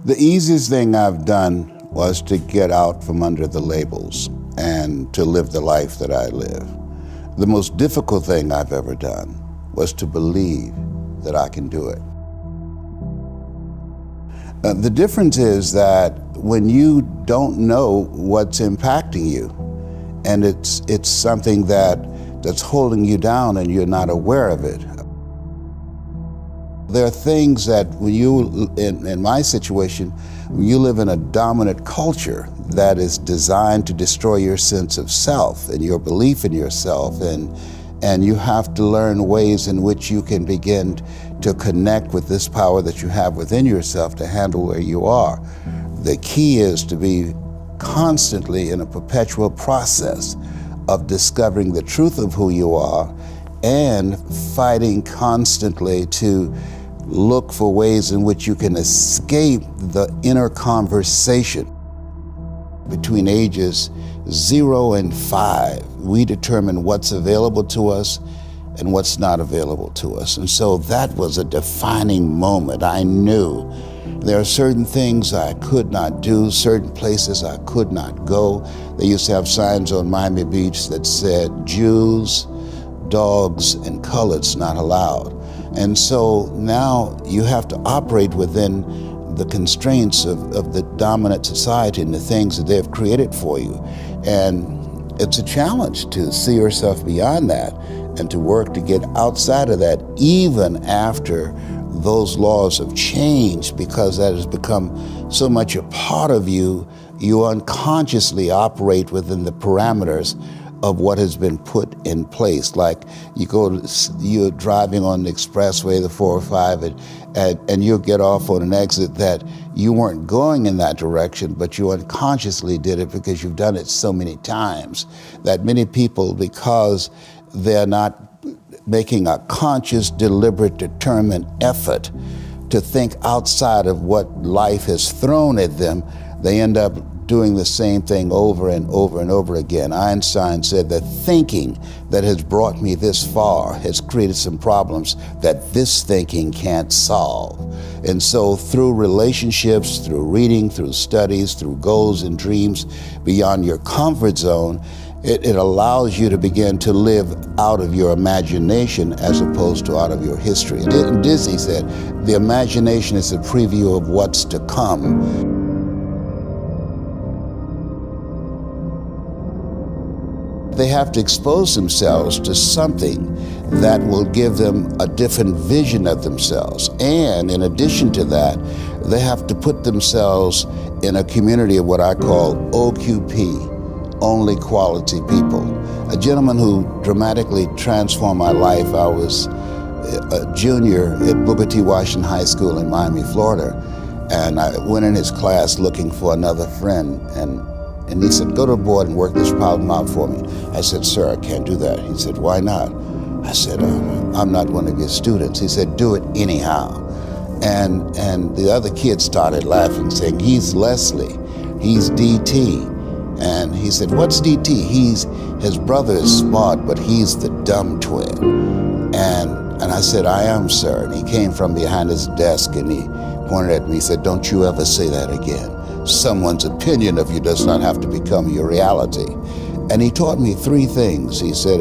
The easiest thing I've done was to get out from under the labels and to live the life that I live. The most difficult thing I've ever done was to believe that I can do it. The difference is that when you don't know what's impacting you, and it's something that's holding you down and you're not aware of it. There are things that when you, in my situation, when you live in a dominant culture that is designed to destroy your sense of self and your belief in yourself, and you have to learn ways in which you can begin to connect with this power that you have within yourself to handle where you are. The key is to be constantly in a perpetual process of discovering the truth of who you are and fighting constantly to look for ways in which you can escape the inner conversation. Between ages 0 and 5, we determine what's available to us and what's not available to us. And so that was a defining moment. I knew there are certain things I could not do, certain places I could not go. They used to have signs on Miami Beach that said, Jews, dogs, and coloreds not allowed. And so now you have to operate within the constraints of the dominant society and the things that they've created for you. And it's a challenge to see yourself beyond that and to work to get outside of that, even after those laws have changed, because that has become so much a part of you, you unconsciously operate within the parameters of what has been put in place. Like you're driving on the expressway, the 405, and you'll get off on an exit that you weren't going in that direction, but you unconsciously did it because you've done it so many times that many people, because they're not making a conscious, deliberate, determined effort to think outside of what life has thrown at them, they end up doing the same thing over and over and over again. Einstein said that thinking that has brought me this far has created some problems that this thinking can't solve. And so through relationships, through reading, through studies, through goals and dreams beyond your comfort zone, it allows you to begin to live out of your imagination as opposed to out of your history. Disney said, the imagination is a preview of what's to come. They have to expose themselves to something that will give them a different vision of themselves. And in addition to that, they have to put themselves in a community of what I call OQP, only quality people. A gentleman who dramatically transformed my life, I was a junior at Booker T. Washington High School in Miami, Florida, and I went in his class looking for another friend, and he said, go to the board and work this problem out for me. I said, sir, I can't do that. He said, why not? I said, I'm not one of your students. He said, do it anyhow. And the other kids started laughing, saying, he's Wesley, he's DT. And he said, what's DT? His brother is smart, but he's the dumb twin. And I said, I am, sir. And he came from behind his desk and he pointed at me. He said, don't you ever say that again. Someone's opinion of you does not have to become your reality. And he taught me 3 things. He said,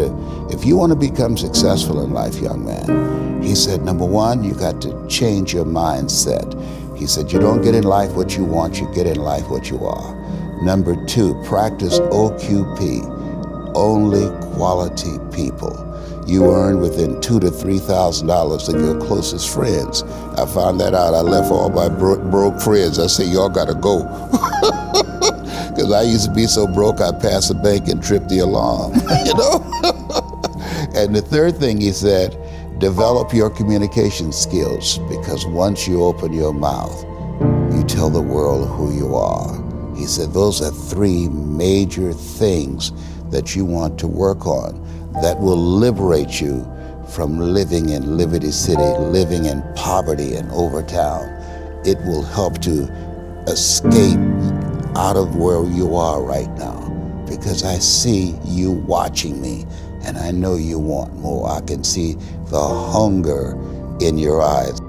if you want to become successful in life, young man, he said, number 1, you got to change your mindset. He said, you don't get in life what you want, you get in life what you are. Number 2, practice OQP, only quality people. You earn within $2,000 to $3,000 of your closest friends. I found that out. I left all my broke friends. I said, y'all gotta go. Because I used to be so broke, I'd pass a bank and trip the alarm, you know? And the 3rd thing he said, develop your communication skills, because once you open your mouth, you tell the world who you are. He said, those are 3 major things that you want to work on that will liberate you from living in Liberty City, living in poverty in Overtown. It will help to escape out of where you are right now, because I see you watching me and I know you want more. I can see the hunger in your eyes.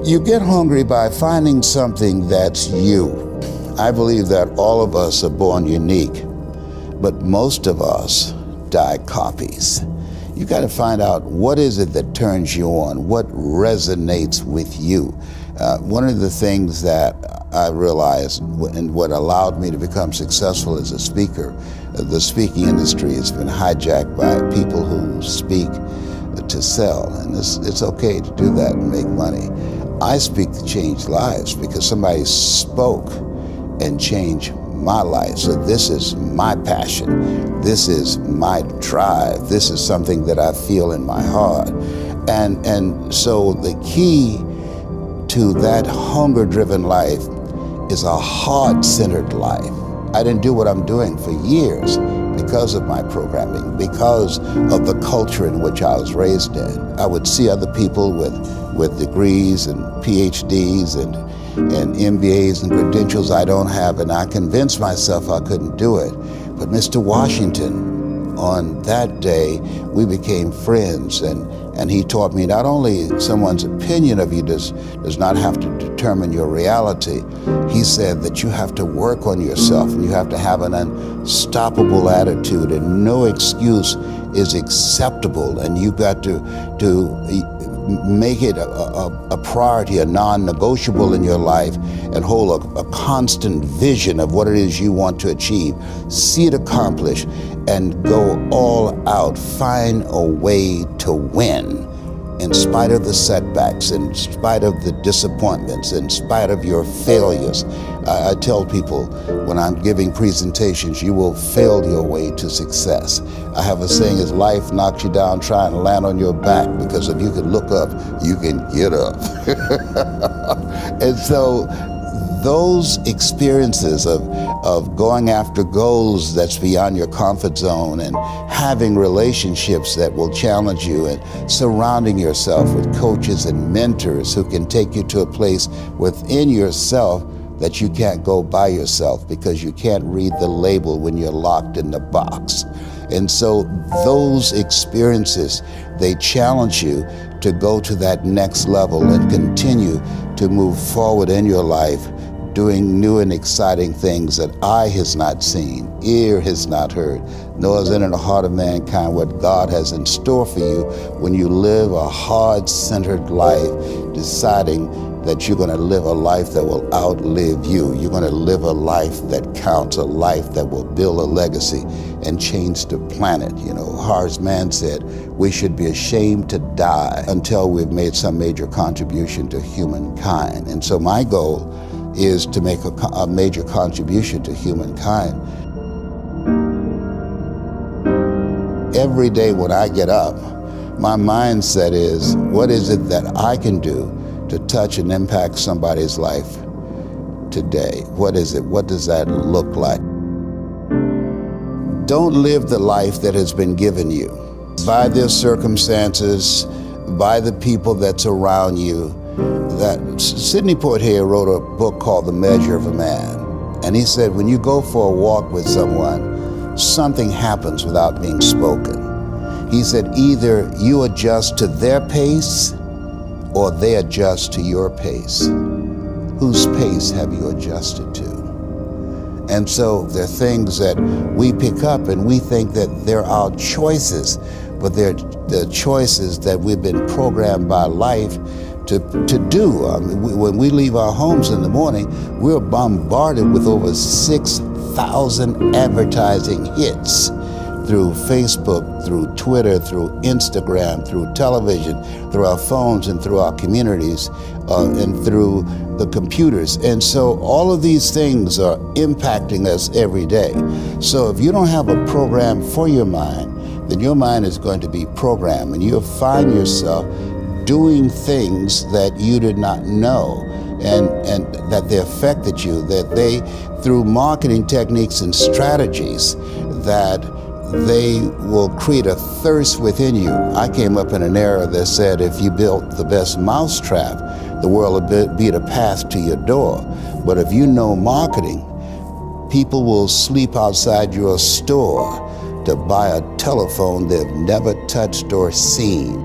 You get hungry by finding something that's you. I believe that all of us are born unique, but most of us die copies. You got to find out what is it that turns you on, what resonates with you. One of the things that I realized and what allowed me to become successful as a speaker, the speaking industry has been hijacked by people who speak to sell, and it's okay to do that and make money. I speak to change lives because somebody spoke and changed my life. So this is my passion. This is my drive. This is something that I feel in my heart. And so the key to that hunger-driven life is a heart-centered life. I didn't do what I'm doing for years because of my programming, because of the culture in which I was raised in. I would see other people with degrees and PhDs and MBAs and credentials I don't have, and I convinced myself I couldn't do it. But Mr. Washington, on that day, we became friends, and he taught me not only someone's opinion of you does not have to determine your reality. He said that you have to work on yourself, and you have to have an unstoppable attitude, and no excuse is acceptable, and you've got to make it a priority, a non-negotiable in your life, and hold a constant vision of what it is you want to achieve. See it accomplished and go all out. Find a way to win in spite of the setbacks, in spite of the disappointments, in spite of your failures. I tell people when I'm giving presentations, you will fail your way to success. I have a saying, is life knocks you down, try and land on your back, because if you can look up, you can get up. And so those experiences of going after goals that's beyond your comfort zone, and having relationships that will challenge you, and surrounding yourself with coaches and mentors who can take you to a place within yourself that you can't go by yourself, because you can't read the label when you're locked in the box. And so those experiences, they challenge you to go to that next level and continue to move forward in your life, doing new and exciting things that eye has not seen, ear has not heard, nor is it in the heart of mankind what God has in store for you when you live a heart-centered life, deciding that you're going to live a life that will outlive you. You're going to live a life that counts, a life that will build a legacy and change the planet. You know, Horace Mann said, we should be ashamed to die until we've made some major contribution to humankind. And so my goal is to make a major contribution to humankind. Every day when I get up, my mindset is, what is it that I can do to touch and impact somebody's life today? What is it? What does that look like? Don't live the life that has been given you by their circumstances, by the people that's around you. That Sidney Poitier wrote a book called The Measure of a Man. And he said, when you go for a walk with someone, something happens without being spoken. He said, either you adjust to their pace or they adjust to your pace. Whose pace have you adjusted to? And so there are things that we pick up and we think that they're our choices, but they're the choices that we've been programmed by life to do. I mean, when we leave our homes in the morning, we're bombarded with over 6,000 advertising hits through Facebook, through Twitter, through Instagram, through television, through our phones, and through our communities, and through the computers. And so all of these things are impacting us every day. So if you don't have a program for your mind, then your mind is going to be programmed, and you'll find yourself doing things that you did not know, and that they affected you, that they, through marketing techniques and strategies, that they will create a thirst within you. I came up in an era that said if you built the best mousetrap, the world will be the path to your door. But if you know marketing, people will sleep outside your store to buy a telephone they've never touched or seen.